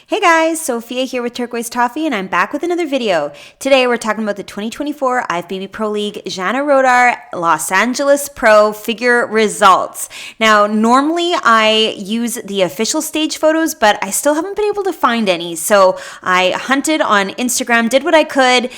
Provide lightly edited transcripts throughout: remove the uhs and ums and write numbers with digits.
Hey guys, Sophia here with Turquoise Toffee, and I'm back with another video. Today we're talking about the 2024 IFBB Pro League Zhanna Rotar Los Angeles Pro figure results. Now, normally I use the official stage photos, but I still haven't been able to find any. So I hunted on Instagram, did what I could.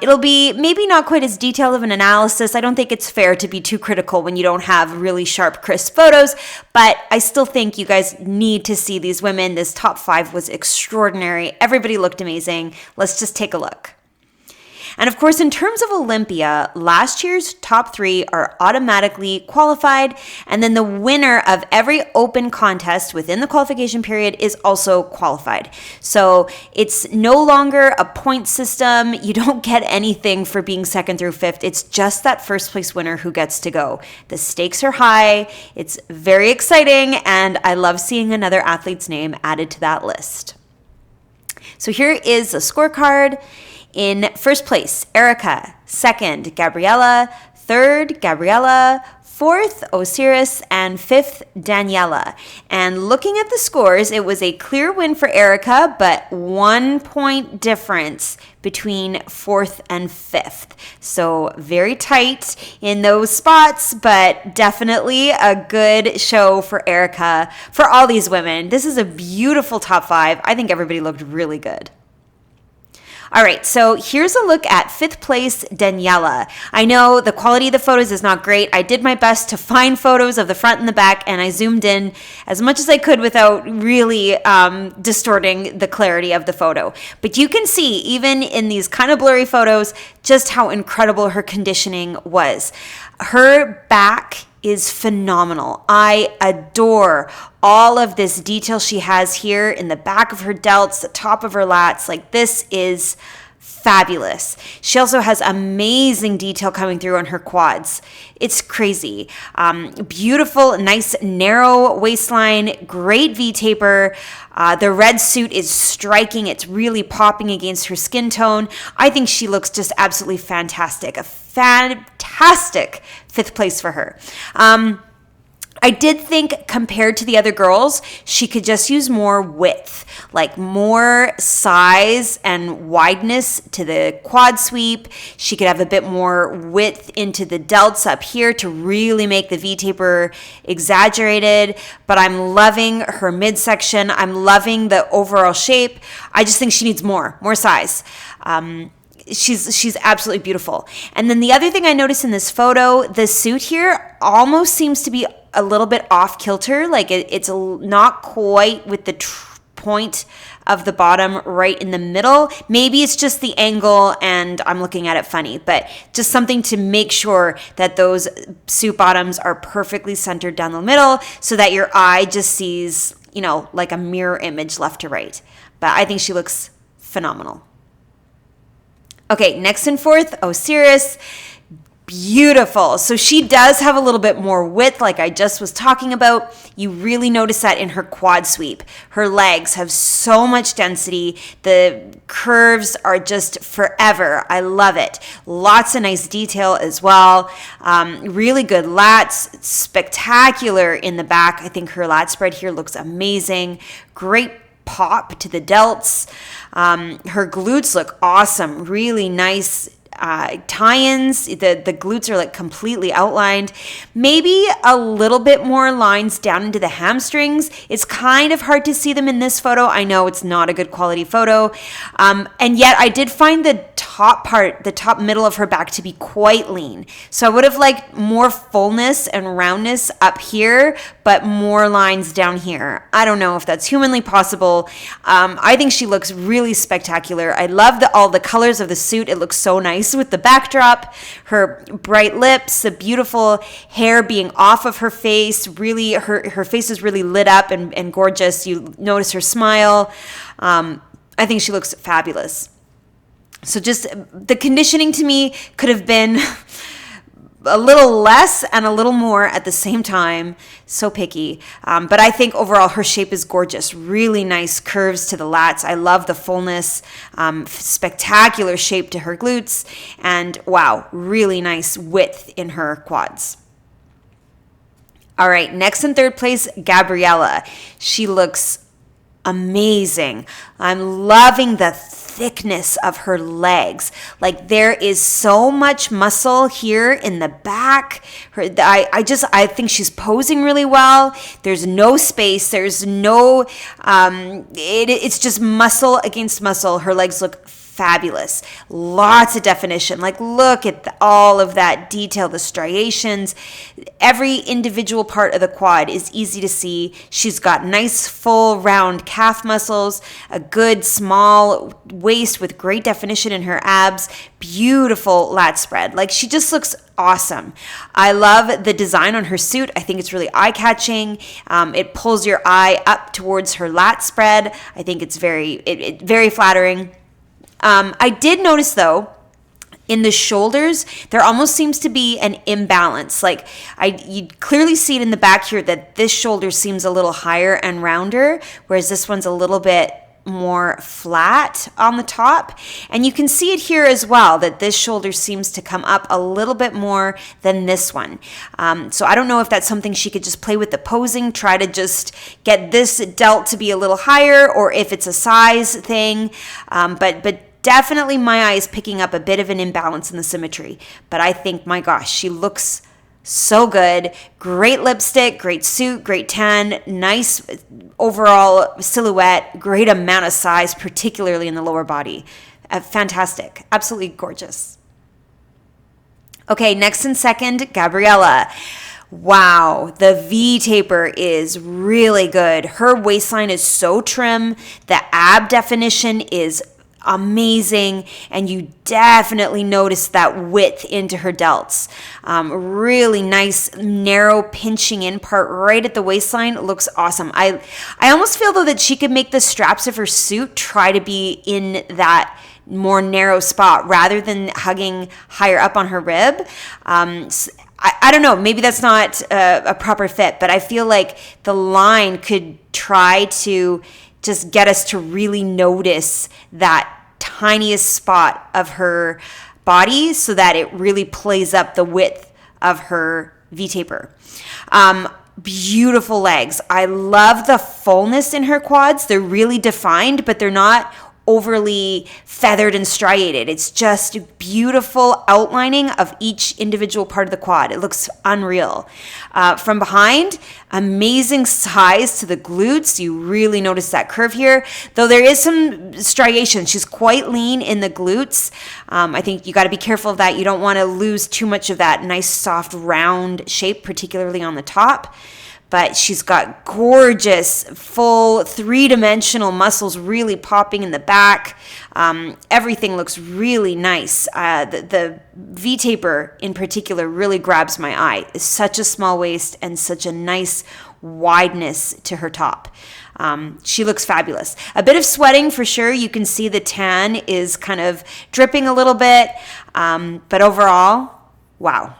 It'll be maybe not quite as detailed of an analysis. I don't think it's fair to be too critical when you don't have really sharp, crisp photos, but I still think you guys need to see these women. This top 5 was extraordinary. Everybody looked amazing. Let's just take a look. And of course, in terms of Olympia, last year's top 3 are automatically qualified, and then the winner of every open contest within the qualification period is also qualified. So it's no longer a point system. You don't get anything for being second through fifth. It's just that first place winner who gets to go. The stakes are high. It's very exciting, and I love seeing another athlete's name added to that list. So here is a scorecard. In first place, Erica. Second, Gabriella. Third, Gabriella. Fourth, Osiris. And fifth, Daniela. And looking at the scores, it was a clear win for Erica, but 1 point difference between fourth and fifth. So very tight in those spots, but definitely a good show for Erica, for all these women. This is a beautiful top 5. I think everybody looked really good. All right, so here's a look at fifth place, Daniela. I know the quality of the photos is not great. I did my best to find photos of the front and the back, and I zoomed in as much as I could without really distorting the clarity of the photo. But you can see, even in these kind of blurry photos, just how incredible her conditioning was. Her back is phenomenal. I adore all of this detail she has here in the back of her delts, the top of her lats. Like, this is fabulous. She also has amazing detail coming through on her quads. It's crazy. Beautiful, nice, narrow waistline, great V-taper. The red suit is striking. It's really popping against her skin tone. I think she looks just absolutely fantastic. A fantastic fifth place for her. I did think, compared to the other girls, she could just use more width, like more size and wideness to the quad sweep. She could have a bit more width into the delts up here to really make the V-taper exaggerated. But I'm loving her midsection. I'm loving the overall shape. I just think she needs more size. She's absolutely beautiful. And then the other thing I noticed in this photo, the suit here almost seems to be a little bit off kilter. Like it's not quite with the point of the bottom right in the middle. Maybe it's just the angle and I'm looking at it funny, but just something to make sure that those suit bottoms are perfectly centered down the middle so that your eye just sees, like a mirror image left to right. But I think she looks phenomenal. Okay, next and fourth, Osiris. Beautiful. So she does have a little bit more width, like I just was talking about. You really notice that in her quad sweep. Her legs have so much density. The curves are just forever. I love it. Lots of nice detail as well. Really good lats. Spectacular in the back. I think her lat spread here looks amazing. Great pop to the delts. Her glutes look awesome. Really nice tie-ins. The glutes are like completely outlined. Maybe a little bit more lines down into the hamstrings. It's kind of hard to see them in this photo. I know it's not a good quality photo. And yet I did find the top part, the top middle of her back to be quite lean. So I would have liked more fullness and roundness up here, but more lines down here. I don't know if that's humanly possible. I think she looks really spectacular. I love all the colors of the suit. It looks so nice with the backdrop, her bright lips, the beautiful hair being off of her face. Really, her face is really lit up and gorgeous. You notice her smile. I think she looks fabulous. So just the conditioning to me could have been a little less and a little more at the same time. So picky. But I think overall her shape is gorgeous. Really nice curves to the lats. I love the fullness. Spectacular shape to her glutes. And wow, really nice width in her quads. All right, next and third place, Gabriella. She looks amazing. I'm loving the thickness of her legs. Like there is so much muscle here in the back. I think she's posing really well. There's no space. There's no, it's just muscle against muscle. Her legs look fabulous. Lots of definition. Like look at all of that detail, the striations. Every individual part of the quad is easy to see. She's got nice full round calf muscles, a good small waist with great definition in her abs, beautiful lat spread. Like she just looks awesome. I love the design on her suit. I think it's really eye-catching. It pulls your eye up towards her lat spread. I think it's very flattering. I did notice though, in the shoulders, there almost seems to be an imbalance. Like you clearly see it in the back here that this shoulder seems a little higher and rounder, whereas this one's a little bit more flat on the top. And you can see it here as well, that this shoulder seems to come up a little bit more than this one. So I don't know if that's something she could just play with the posing, try to just get this delt to be a little higher, or if it's a size thing. But definitely my eye is picking up a bit of an imbalance in the symmetry. But I think, my gosh, she looks so good. Great lipstick, great suit, great tan, nice overall silhouette, great amount of size, particularly in the lower body. Fantastic. Absolutely gorgeous. Okay, next and second, Gabriella. Wow, the V taper is really good. Her waistline is so trim. The ab definition is amazing, and you definitely notice that width into her delts. Really nice narrow pinching in part right at the waistline. It looks awesome. I almost feel though that she could make the straps of her suit try to be in that more narrow spot rather than hugging higher up on her rib. I don't know, maybe that's not a proper fit, but I feel like the line could try to just get us to really notice that tiniest spot of her body so that it really plays up the width of her V-taper. Beautiful legs. I love the fullness in her quads. They're really defined, but they're not overly feathered and striated. It's just beautiful outlining of each individual part of the quad. It looks unreal. From behind, amazing size to the glutes. You really notice that curve here, though there is some striation. She's quite lean in the glutes. I think you got to be careful of that. You don't want to lose too much of that nice soft round shape, particularly on the top. But she's got gorgeous, full, three-dimensional muscles really popping in the back. Everything looks really nice. The V-taper in particular really grabs my eye. It's such a small waist and such a nice wideness to her top. She looks fabulous. A bit of sweating for sure. You can see the tan is kind of dripping a little bit. But overall, wow.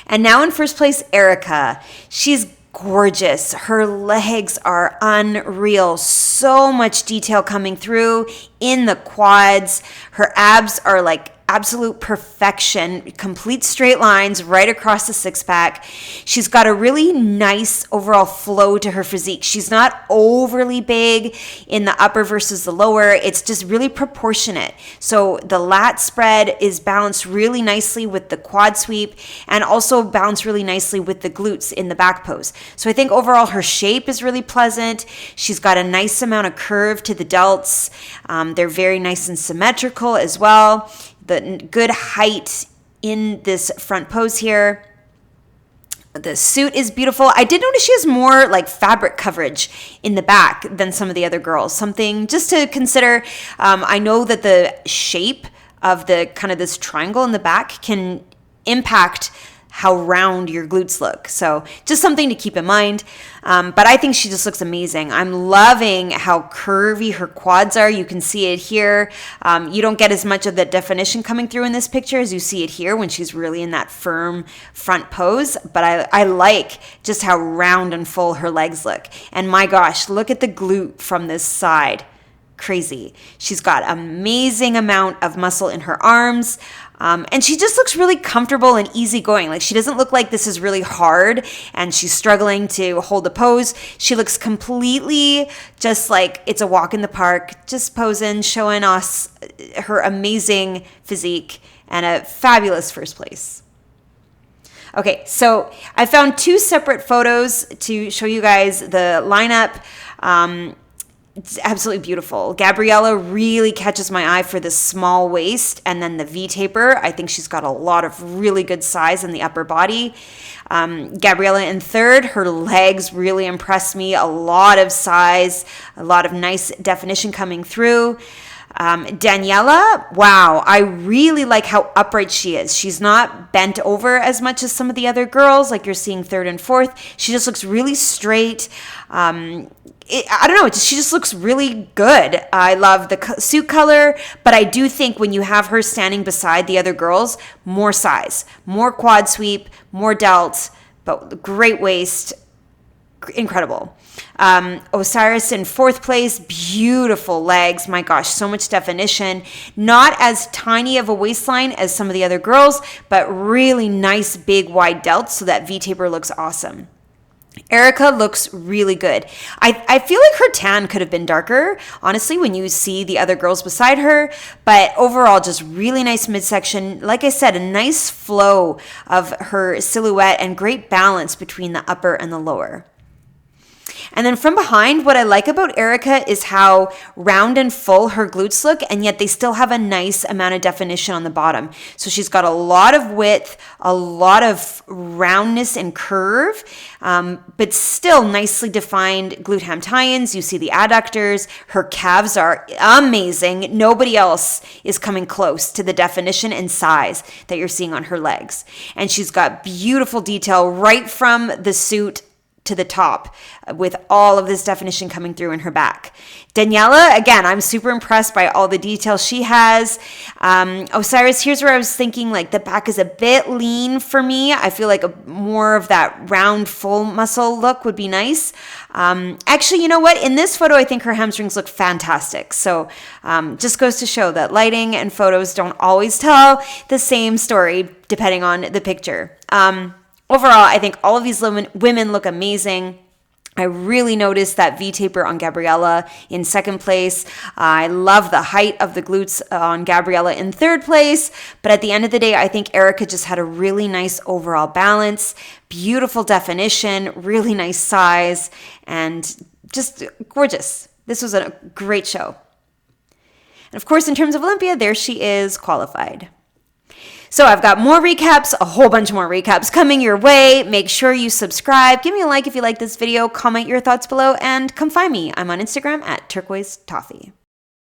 And now in first place, Erica. She's gorgeous. Her legs are unreal. So much detail coming through in the quads. Her abs are like absolute perfection, complete straight lines right across the six-pack. She's got a really nice overall flow to her physique. She's not overly big in the upper versus the lower. It's just really proportionate. So the lat spread is balanced really nicely with the quad sweep and also balanced really nicely with the glutes in the back pose. So I think overall her shape is really pleasant. She's got a nice amount of curve to the delts. They're very nice and symmetrical as well. The good height in this front pose here. The suit is beautiful. I did notice she has more like fabric coverage in the back than some of the other girls. Something just to consider. I know that the shape of the kind of this triangle in the back can impact how round your glutes look. So just something to keep in mind. But I think she just looks amazing. I'm loving how curvy her quads are. You can see it here. You don't get as much of that definition coming through in this picture as you see it here when she's really in that firm front pose. But I like just how round and full her legs look. And my gosh, look at the glute from this side. crazy. She's got amazing amount of muscle in her arms. And she just looks really comfortable and easygoing. Like, she doesn't look like this is really hard and she's struggling to hold the pose. She looks completely just like it's a walk in the park, just posing, showing us her amazing physique and a fabulous first place. Okay, so I found 2 separate photos to show you guys the lineup. It's absolutely beautiful. Gabriella really catches my eye for the small waist and then the V-taper. I think she's got a lot of really good size in the upper body. Gabriella in third, her legs really impressed me. A lot of size, a lot of nice definition coming through. Daniela, wow, I really like how upright she is. She's not bent over as much as some of the other girls, like you're seeing third and fourth. She just looks really straight. I don't know, she just looks really good. I love the suit color, but I do think when you have her standing beside the other girls, more size, more quad sweep, more delt, but great waist, incredible. Osiris in fourth place, beautiful legs. My gosh, so much definition. Not as tiny of a waistline as some of the other girls, but really nice, big, wide delts, so that V-taper looks awesome. Erica looks really good. I feel like her tan could have been darker, honestly, when you see the other girls beside her. But overall, just really nice midsection. Like I said, a nice flow of her silhouette and great balance between the upper and the lower. And then from behind, what I like about Erica is how round and full her glutes look, and yet they still have a nice amount of definition on the bottom. So she's got a lot of width, a lot of roundness and curve, but still nicely defined glute ham tie-ins. You see the adductors. Her calves are amazing. Nobody else is coming close to the definition and size that you're seeing on her legs. And she's got beautiful detail right from the suit to the top, with all of this definition coming through in her back. Daniela, again, I'm super impressed by all the detail she has. Osiris, here's where I was thinking, like, the back is a bit lean for me. I feel like more of that round, full muscle look would be nice. Actually, you know what? In this photo, I think her hamstrings look fantastic. So just goes to show that lighting and photos don't always tell the same story depending on the picture. Overall, I think all of these women look amazing. I really noticed that V-taper on Gabriella in second place. I love the height of the glutes on Gabriella in third place. But at the end of the day, I think Erica just had a really nice overall balance, beautiful definition, really nice size, and just gorgeous. This was a great show. And of course, in terms of Olympia, there she is, qualified. So I've got more recaps, a whole bunch more recaps coming your way. Make sure you subscribe. Give me a like if you like this video. Comment your thoughts below and come find me. I'm on Instagram at turquoise toffee.